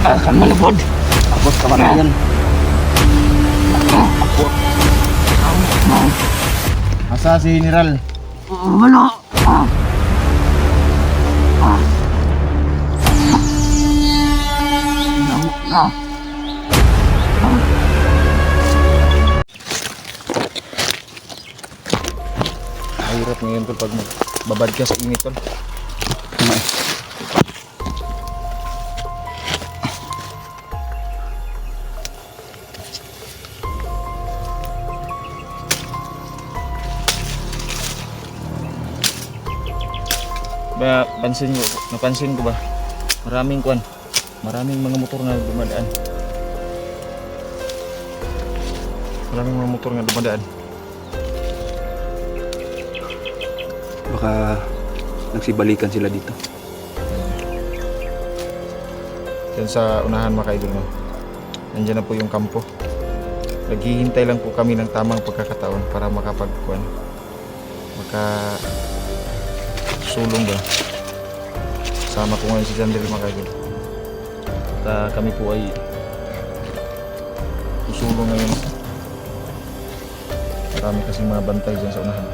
Akan malapod. Abot kamatayan. Abot. Asa si General? Wala. Na. Mahirap ngayon tol pag babad ka sa init tol. Ba, napansin ko ba? Maraming mga motor na dumadaan. Maraming mga motor na dumadaan. Baka nagsibalikan sila dito. Yan sa unahan mga kaidol, no? Nandiyan na po yung kampo. Naghihintay lang po kami ng tamang pagkakataon para sulong ba. Sama ko ngayon si Jandel mga kaidol. At kami po ay susulong ngayon. Marami kasing mga bantay dyan sa unahan.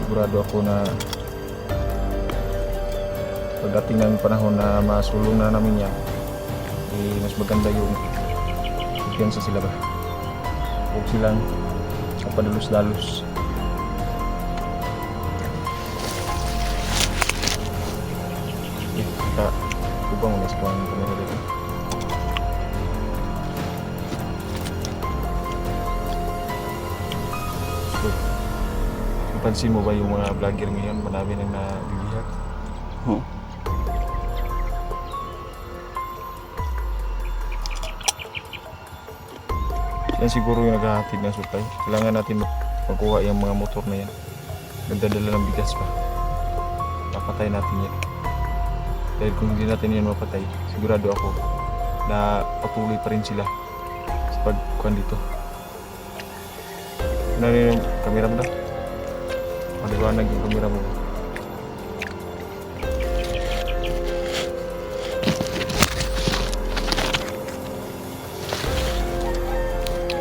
Sigurado ako na pagdating ng panahon na masulong na namin yan, mas maganda yung kumpiyansa sila ba. Huwag silang kapadalos-dalos. Kita kubang ulit po ang kamera dito. So, napansin mo ba yung mga vlogger ngayon? Marami nang nabibihag. Oo. Yan siguro yung naghahatid ng supply. Kailangan natin magkuha yung mga motor na yan. Nagdadala ng bigas pa. Papatay natin yan. Dahil kung hindi natin yan mapatay, sigurado ako na patuloy pa rin sila sa pagkuhan dito. Ano yung kamera mo na? Maliwanag yung kamera mo.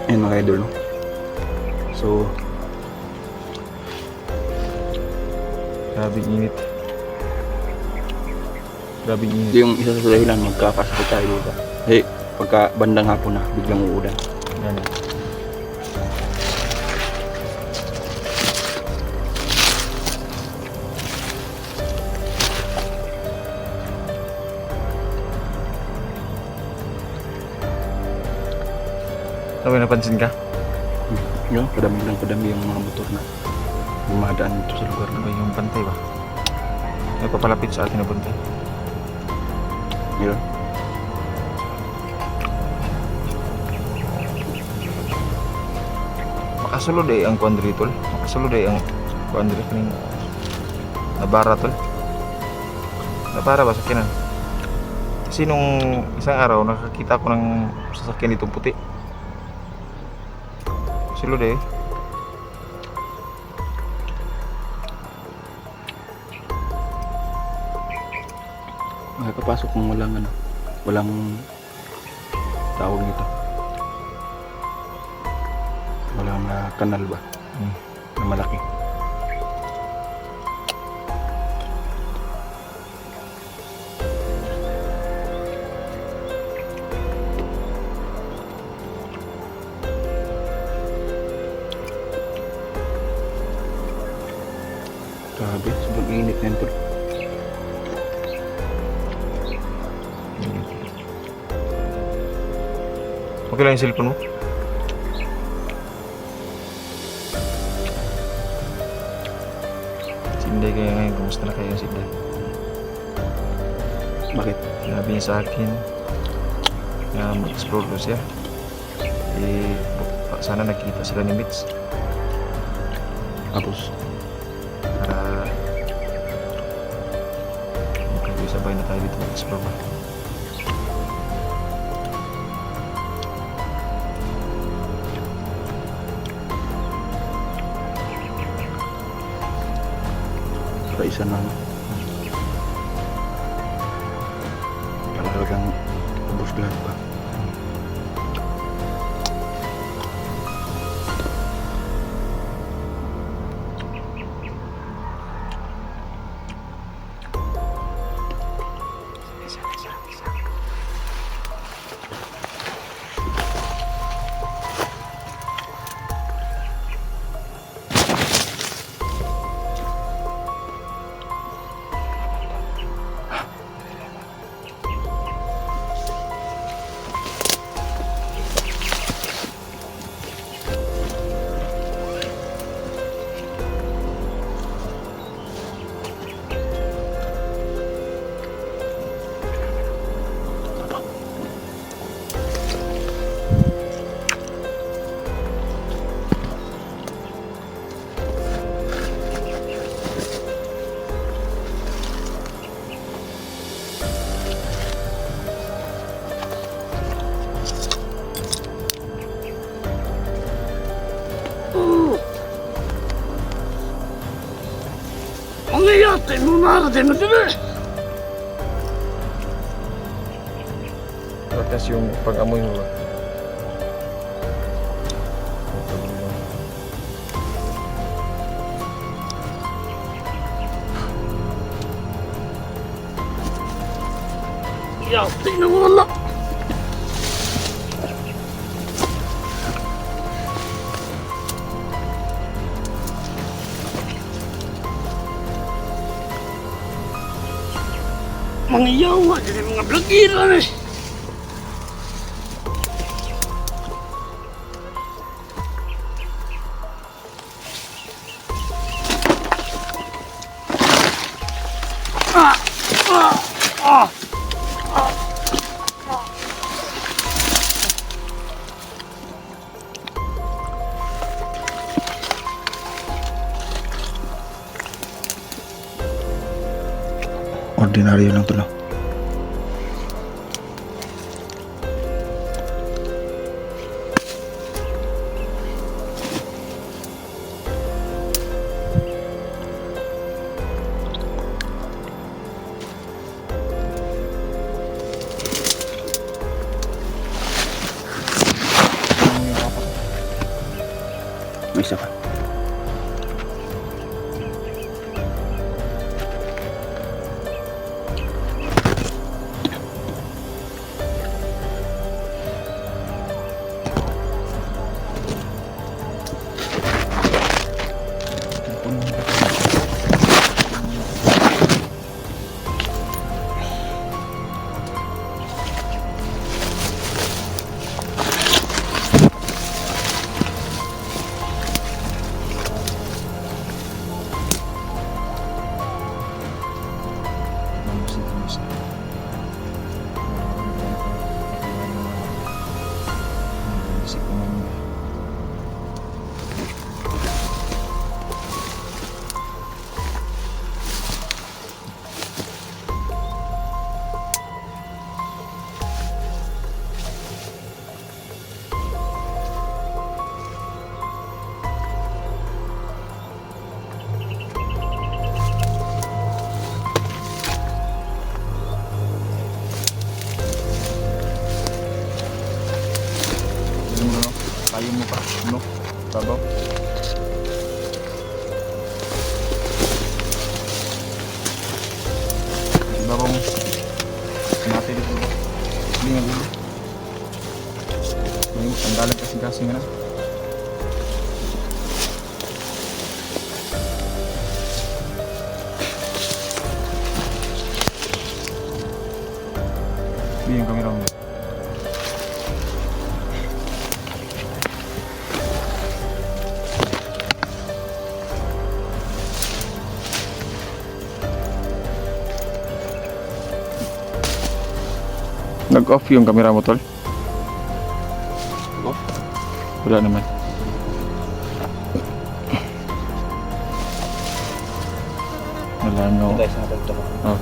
Ayan mga idol, no? So, Grabe init. Grabe init. yung isa sa dahilan magkakasakit tayo dito. Kasi pagka bandang hapon na, biglang uulan. Yan. Ano napansin ka? Yun, padami yung mga motor na dumadaan dito sa lugar Ano na. ba yung bantay ba? May papalapit sa atin na bantay. Yun. Makasulod ang kuandri tol. Makasulod ang kuandri kaning nabara tol. Nabara ba sa kinan? Kasi nung isang araw nakakita ko ng sasakyan itong puti. Sulod Makakapasok kung walang tawag nito. Walang kanal ba? Na malaki. Grabe, sobrang init na yun tol. Okay lang yung cellphone mo? Sinday kayo ngayon. Kumusta na kayo Sinday? Bakit? Sinabi niya sa akin na mag-explore ko siya. Sana nakita sila ni Mitch. Tapos, Para sabay na tayo dito mag-explore ba? isa na Ate mo narating na dili. Lakas yung pag-amoy mo ba? Ate na wala. Mga yawa, kasi mga blagira na eh. Ah! Ah! Ah! Ordinaryo lang to lang. May isa pa. Kayo mo pa, no? Babaw. Babaw mo. Mati dito ba? Hindi nga gulo. Ang dalag kasing-kasing na. Hindi yung kamera mo. Nag-off yung camera mo, tol? Off? Wala naman. Wala no. Guys, nakapagto ko. Oh.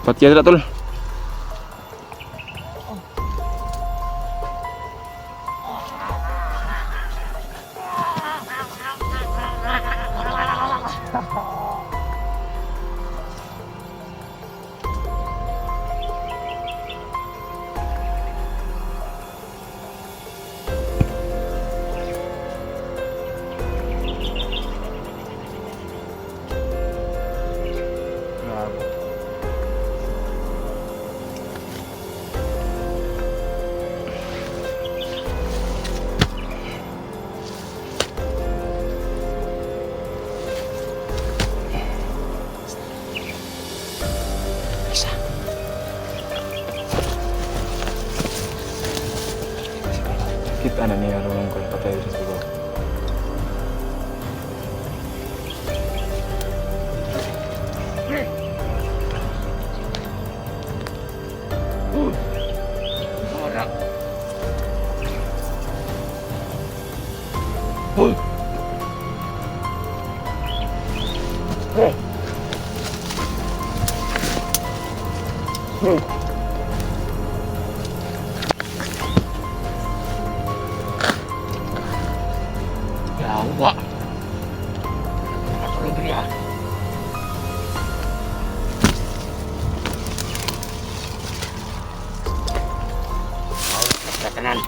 Pati ada, tol. Kita na niya ron ko patay sa siguro. Yawa. Matulog niya. Katanan.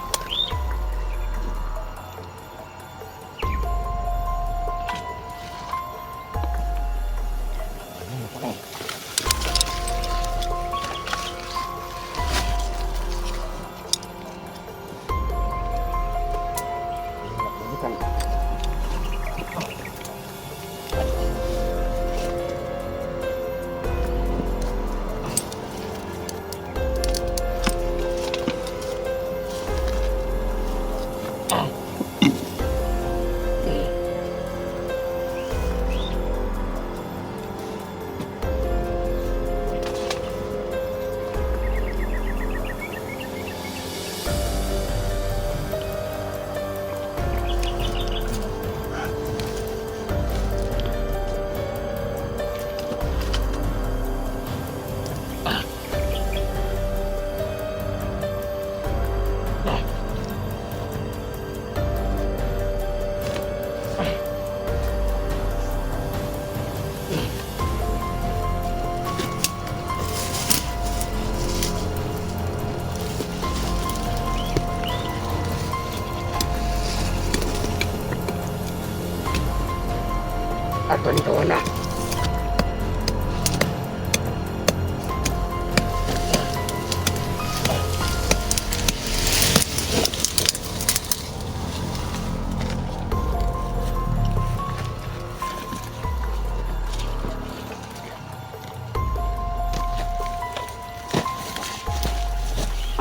Ito na.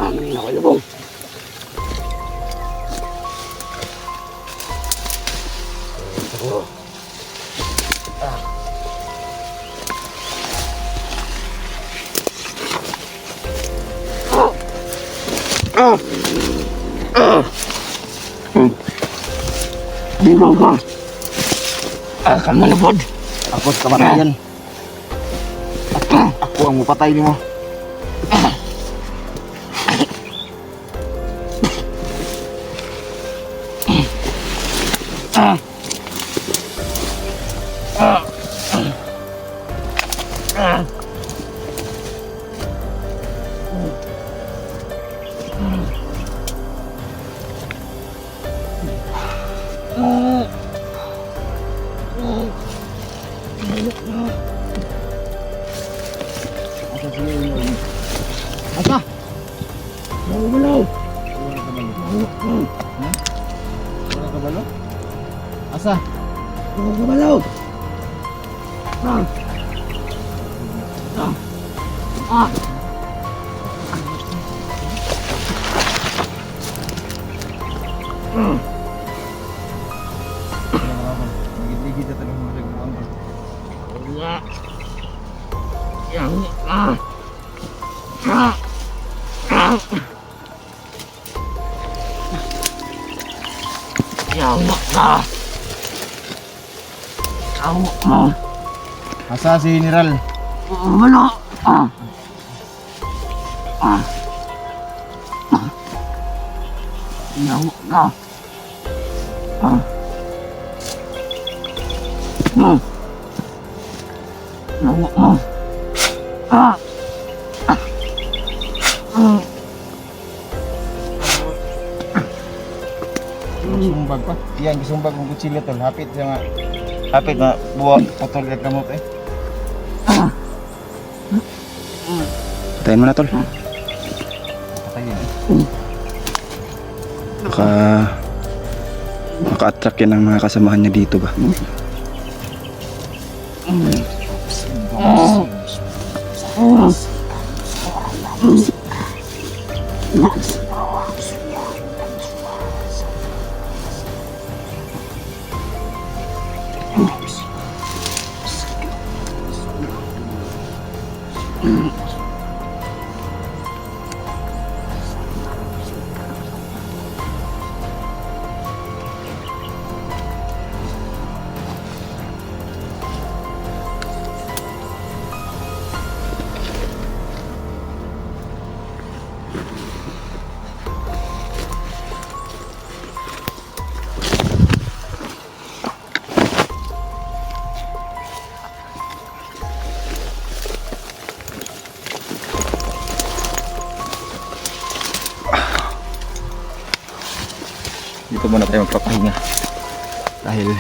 Amin na kayo, Bong. Di ba ba? Akan malabod. Ako sa kamatayan. Ako ang mapatay nimo. Asa? Mawalaw. Wala ka balo? Asa? Mawalaw. Ligid-ligid na talagang mga nagbuwang ko. Wala. Yang Asa si General? wala. Sumbag pa. Yan, gisumbag kong kutsilyo tol. Hapit siya nga. Hapit na buwa. Putol ka kamot eh. Patayin mo na tol. Patayin eh. Maka-attract yan ang mga kasamahan niya dito ba? dito muna tayo magpapahinga. Dahil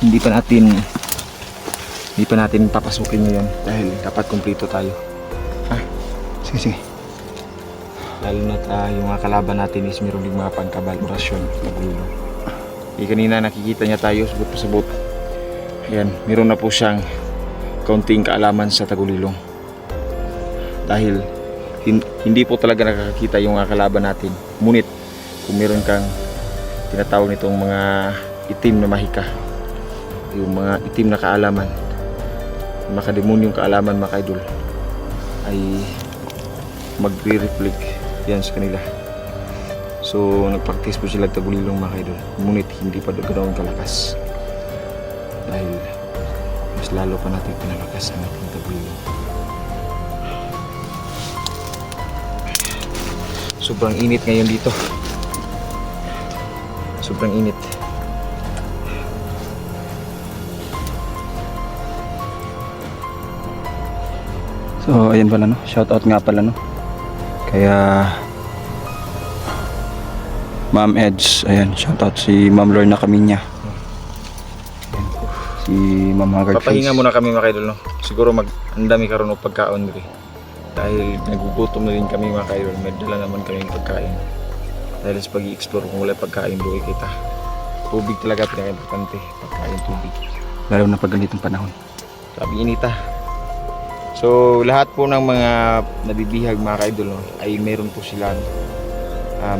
hindi pa natin papasukin ngayon dahil dapat kumpleto tayo. Sige. Lalo na yung mga kalaban natin is meron din mga pangkabal, orasyon, Tagulilong. Kanina nakikita niya tayo sabot. Ayan, meron na po siyang kaunting kaalaman sa Tagulilong. Dahil hindi po talaga nakakakita yung mga kalaban natin. Ngunit kung meron kang tinatawag nitong mga itim na mahika, yung mga itim na kaalaman, makademonyong kaalaman mga idol, ay magre-reflect yan sa kanila. So nagpractice po sila Tagulilong mga idol, ngunit hindi pa ganoon kalakas dahil mas lalo pa natin pinalakas ang ating Tagulilong. Sobrang init ngayon dito, sobrang init. So, ayan pala, no? Shoutout nga pala, no? Kaya Ma'am Eds, ayan, shoutout si Ma'am Lorna Caminya. Si Ma'am Haggard Papahinga Face. muna kami mga idol, no? Siguro ang dami karon og pagkaon diri. Dahil nagugutom na rin kami mga idol, may dala naman kami ng pagkain. Dahil sa pag-i-explore kung wala pagkain, buhay kita. Tubig talaga pinaka-importante, pagkain, tubig. Lalo na pag ganitong panahon. Sabi inita. So lahat po ng mga nabibihag mga ka-idol, no, ay meron po sila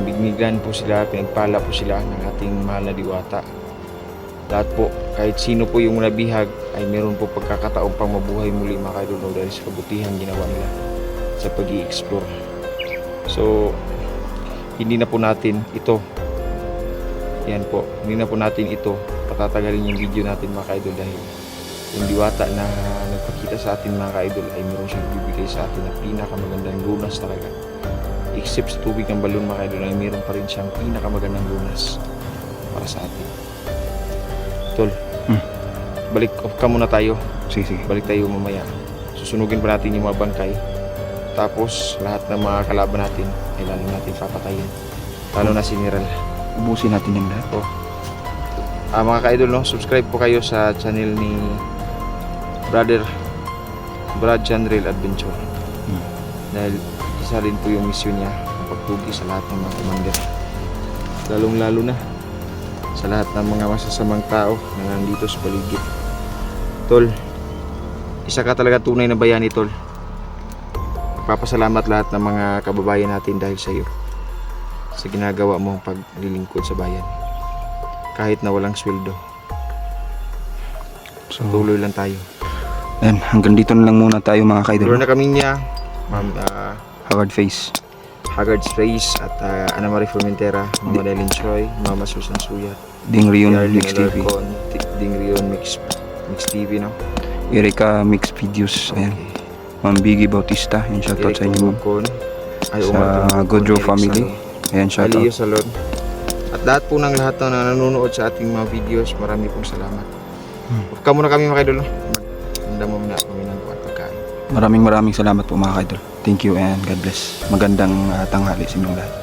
bignigan po sila, pinagpala po sila ng ating mahal na diwata. Lahat po, kahit sino po yung nabihag ay meron po pagkakataong pang mabuhay muli mga ka-idol, no, dahil sa kabutihan ginawa nila sa pag-i-explore. So hindi na po natin ito, yan po, hindi na po natin ito patatagalin yung video natin mga ka-idol, dahil yung diwata na nagpakita sa atin mga ka-idol ay meron siyang bibigay sa atin na pinakamagandang lunas talaga. Except sa tubig ng balon mga ka-idol ay meron pa rin siyang pinakamagandang lunas para sa atin. Tol, balik off ka muna tayo. Sige. Balik tayo mamaya. Susunugin pa natin yung mga bangkay. Tapos lahat ng mga kalaban natin ay lalo natin papatayin. Lalo na si Neral. Ubusin natin yung lahat. Mga ka-idol, no, subscribe po kayo sa channel ni Brad Janrel Adventure. Dahil isa rin po yung mission niya, pagpugi sa lahat ng mga commander. Lalong lalo na sa lahat ng mga masasamang tao na nandito sa paligid. Tol, isa ka talaga tunay na bayani, tol. Magpapasalamat lahat ng mga kababayan natin dahil sa iyo, sa ginagawa mong paglilingkod sa bayan. Kahit na walang sweldo, So, tuloy lang tayo. ayan, hanggang dito na lang muna tayo mga ka-idol. Lorna Caminya, Ma'am Haggard Face. Haggard's Face at Ana Marie Formentera, Mama Delin Choi, Mama Susan Suyat, Ding Rion Darlene Mix TV. Alarcon, Ding Rion Mix TV, no? Erika Mix Videos. Ayan. Ma'am Biggie Bautista. Ayan, shoutout sa inyo, ma'am. Bukon, Sa Godro family. Ayan, shoutout. Alio Salon. At lahat po ng lahat na nanonood sa ating mga videos, marami pong salamat. Huwag ka muna kami mga idol, no? Maganda mo muna kami ng pagkain. Maraming salamat po mga ka-idol. Thank you and God bless. Magandang tanghali sa inyong lahat.